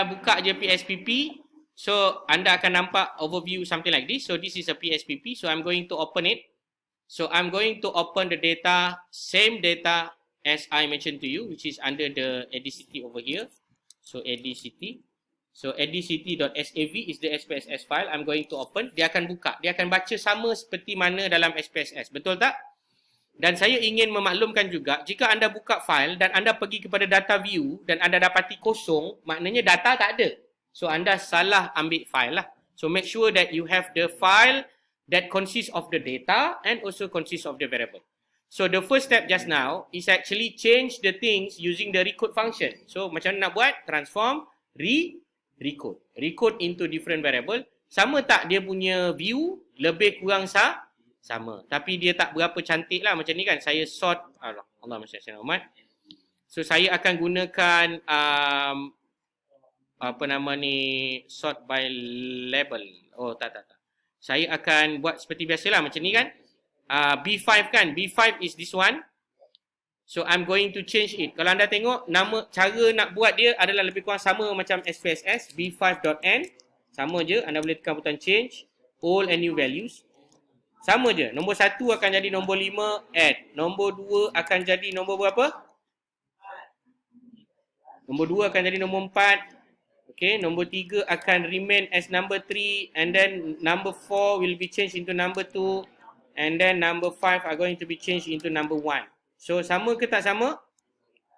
buka je PSPP. So, anda akan nampak overview something like this. So, this is a PSPP. So, I'm going to open it. So, I'm going to open the data, same data as I mentioned to you, which is under the ADCT over here. So, ADCT. So, adct.sav is the SPSS file. I'm going to open. Dia akan buka. Dia akan baca sama seperti mana dalam SPSS. Betul tak? Dan saya ingin memaklumkan juga, jika anda buka file dan anda pergi kepada data view dan anda dapati kosong, maknanya data tak ada. So, anda salah ambil file lah. So, make sure that you have the file that consists of the data and also consists of the variable. So, the first step just now is actually change the things using the recode function. So, macam mana nak buat? Transform, recode. Recode into different variable. Sama tak dia punya view? Lebih kurang sama. Tapi dia tak berapa cantik lah macam ni kan. Saya sort. Allah Masya Allah. So, saya akan gunakan apa nama ni, sort by label. Oh, tak. Saya akan buat seperti biasalah macam ni kan. B5 kan. B5 is this one. So, I'm going to change it. Kalau anda tengok, cara nak buat dia adalah lebih kurang sama macam SPSS. B5.n. Sama je. Anda boleh tekan butang change. Old and new values. Sama je. Nombor 1 akan jadi nombor 5. Add. Nombor 2 akan jadi nombor berapa? Nombor 2 akan jadi nombor 4. Okay, nombor 3 akan remain as number 3, and then number 4 will be changed into number 2, and then number 5 are going to be changed into number 1. So, sama ke tak sama?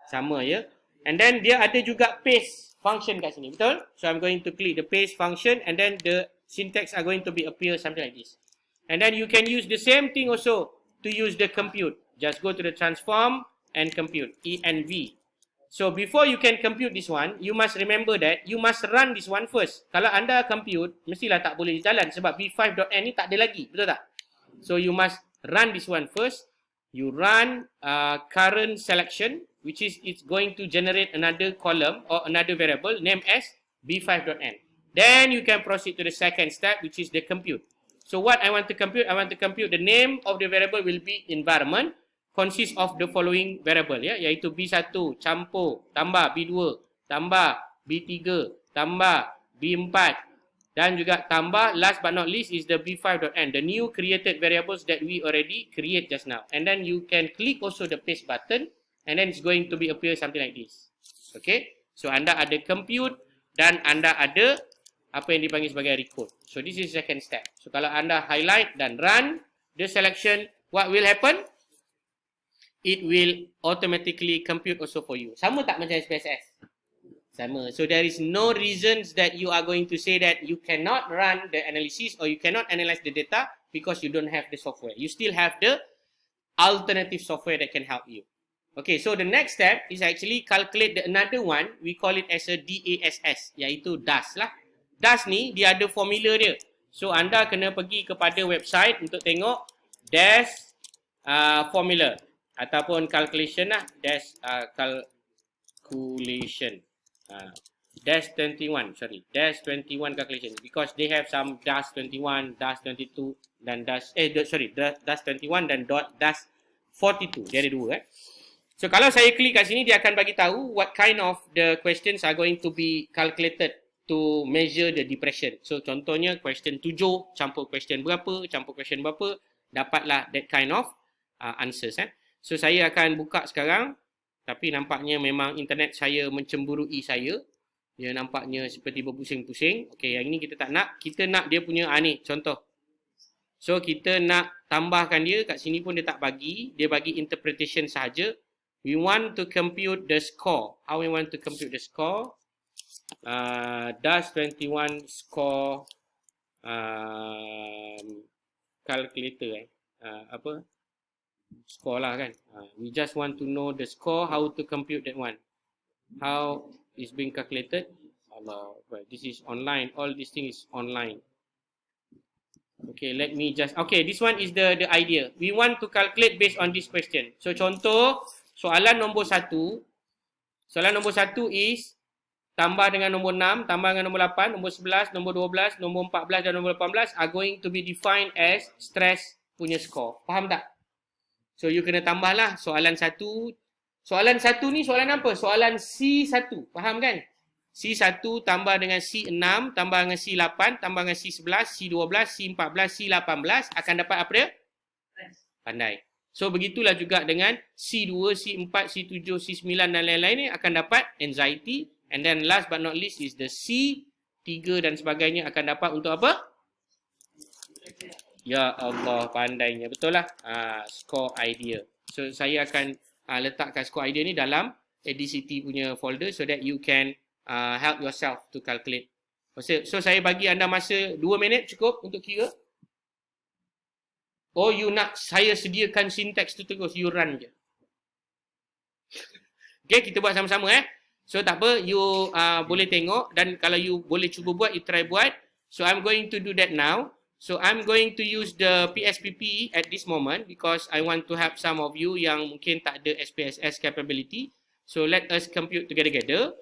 Sama ya. And then dia ada juga paste function kat sini, betul? So, I'm going to click the paste function, and then the syntax are going to be appear something like this. And then you can use the same thing also to use the compute. Just go to the transform and compute, env. So, before you can compute this one, you must remember that you must run this one first. Kalau anda compute, mestilah tak boleh jalan sebab b5.n ni tak ada lagi. Betul tak? So, you must run this one first. You run current selection, which is it's going to generate another column or another variable named as b5.n. Then, you can proceed to the second step, which is the compute. So, what I want to compute? I want to compute the name of the variable will be environment. Consist of the following variable ya, iaitu B1 campur tambah B2 tambah B3 tambah B4 dan juga tambah last but not least is the B5.n, the new created variables that we already create just now. And then you can click also the paste button and then it's going to be appear something like this. Okay, so anda ada compute dan anda ada apa yang dipanggil sebagai recode. So this is second step. So kalau anda highlight dan run the selection, what will happen? It will automatically compute also for you. Sama tak macam SPSS? Sama. So there is no reasons that you are going to say that you cannot run the analysis or you cannot analyze the data because you don't have the software. You still have the alternative software that can help you. Okay, so the next step is actually calculate the another one. We call it as a DASS, iaitu DAS lah. DAS ni dia ada formula dia. So anda kena pergi kepada website untuk tengok DAS formula. Ataupun calculation lah, dash calculation, dash 21, sorry, dash 21 calculation, because they have some dash 21, dash 22 dan dash, dash 21 dan dash 42, dia ada dua So kalau saya klik kat sini, dia akan bagi tahu what kind of the questions are going to be calculated to measure the depression. So contohnya question 7 campur question berapa, dapatlah that kind of answers So, saya akan buka sekarang. Tapi nampaknya memang internet saya mencemburui saya. Dia nampaknya seperti berpusing-pusing. Okey, yang ini kita tak nak. Kita nak dia punya, ni contoh. So, kita nak tambahkan dia. Kat sini pun dia tak bagi. Dia bagi interpretation sahaja. We want to compute the score. How we want to compute the score? Does 21 score calculator apa? Score lah kan. We just want to know the score, how to compute that one. How is being calculated. Allah, this is online. All these things is online. Okay, let me just, okay, this one is the idea. We want to calculate based on this question. So, contoh, soalan nombor 1. Soalan nombor 1 is tambah dengan nombor 6, tambah dengan nombor 8, nombor 11, nombor 12, nombor 14 dan nombor 18 are going to be defined as stress punya score. Faham tak? So, you kena tambahlah soalan 1. Soalan 1 ni soalan apa? Soalan C1. Faham kan? C1 tambah dengan C6 tambah dengan C8 tambah dengan C11, C12, C14, C18 akan dapat apa dia? Pandai. So begitulah juga dengan C2, C4, C7, C9 dan lain-lain ni akan dapat anxiety. And then last but not least is the C3 dan sebagainya akan dapat untuk apa? Ya Allah, pandainya. Betul lah. Score idea. So saya akan letakkan score idea ni dalam ADCT punya folder so that you can help yourself to calculate. So saya bagi anda masa 2 minit cukup untuk kira. Oh, you nak saya sediakan syntax tu terus, you run je. Okay, kita buat sama-sama So tak apa, you boleh tengok dan kalau you boleh cuba buat, you try buat. So I'm going to do that now. So I'm going to use the PSPP at this moment because I want to help some of you yang mungkin tak ada SPSS capability. So let us compute together.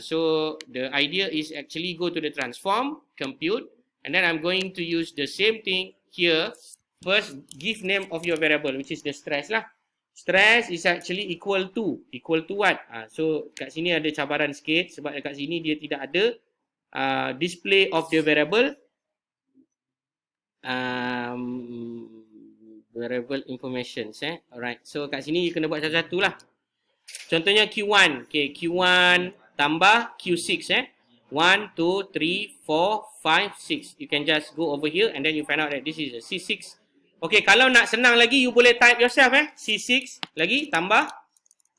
So the idea is actually go to the transform, compute, and then I'm going to use the same thing here. First, give name of your variable, which is the stress lah. Stress is actually equal to what? So kat sini ada cabaran sikit sebab dekat sini dia tidak ada display of the variable. Variable information. Alright, so kat sini you kena buat satu-satu lah. Contohnya Q1. Okay, Q1 tambah Q6 1, 2, 3, 4, 5, 6. You can just go over here and then you find out that this is a C6. Okay, kalau nak senang lagi, you boleh type yourself C6 lagi tambah.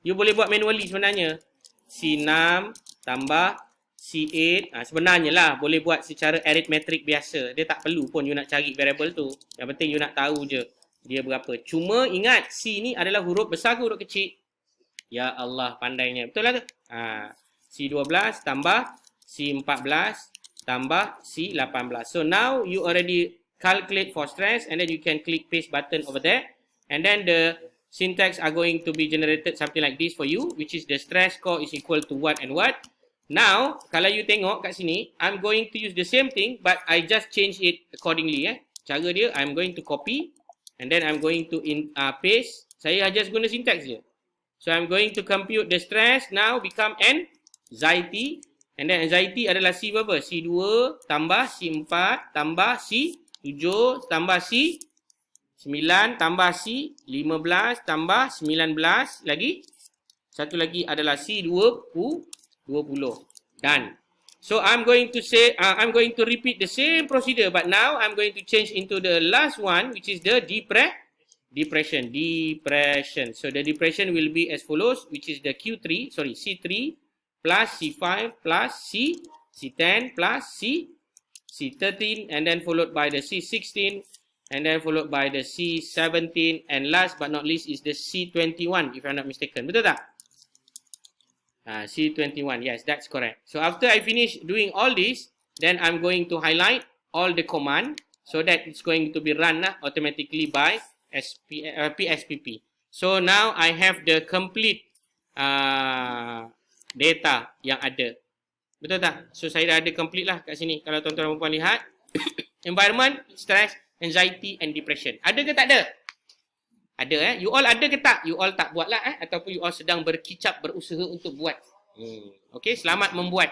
You boleh buat manually sebenarnya. C6 tambah C8. Sebenarnya lah, boleh buat secara arithmetic biasa. Dia tak perlu pun you nak cari variable tu. Yang penting you nak tahu je dia berapa. Cuma ingat, C ni adalah huruf besar ke huruf kecil? Ya Allah, pandainya. Betul lah tu? C12 tambah C14 tambah C18. So now you already calculate for stress and then you can click paste button over there. And then the syntax are going to be generated something like this for you, which is the stress score is equal to what and what. Now, kalau you tengok kat sini, I'm going to use the same thing but I just change it accordingly. Cara dia, I'm going to copy and then I'm going to paste. Saya just guna syntax je. So, I'm going to compute the stress now become anxiety. And then anxiety adalah C berapa? C2 tambah C4 tambah C7 tambah C9 tambah C15 tambah 19 lagi. Satu lagi adalah C20. Done. So I'm going to say, I'm going to repeat the same procedure, but now I'm going to change into the last one, which is the depression. So the depression will be as follows, which is the C3 plus C5 plus C10 plus C13, and then followed by the C16, and then followed by the C17, and last but not least is the C21, if I'm not mistaken. Betul tak? C21, yes, that's correct. So after I finish doing all this, then I'm going to highlight all the command so that it's going to be run automatically by PSPP. So now I have the complete data yang ada. Betul tak? So saya dah ada complete lah kat sini. Kalau tuan-tuan dan puan lihat, environment, stress, anxiety and depression. Ada ke tak ada? Ada You all ada ke tak? You all tak buat lah Ataupun you all sedang berkicap berusaha untuk buat. Okay, selamat membuat.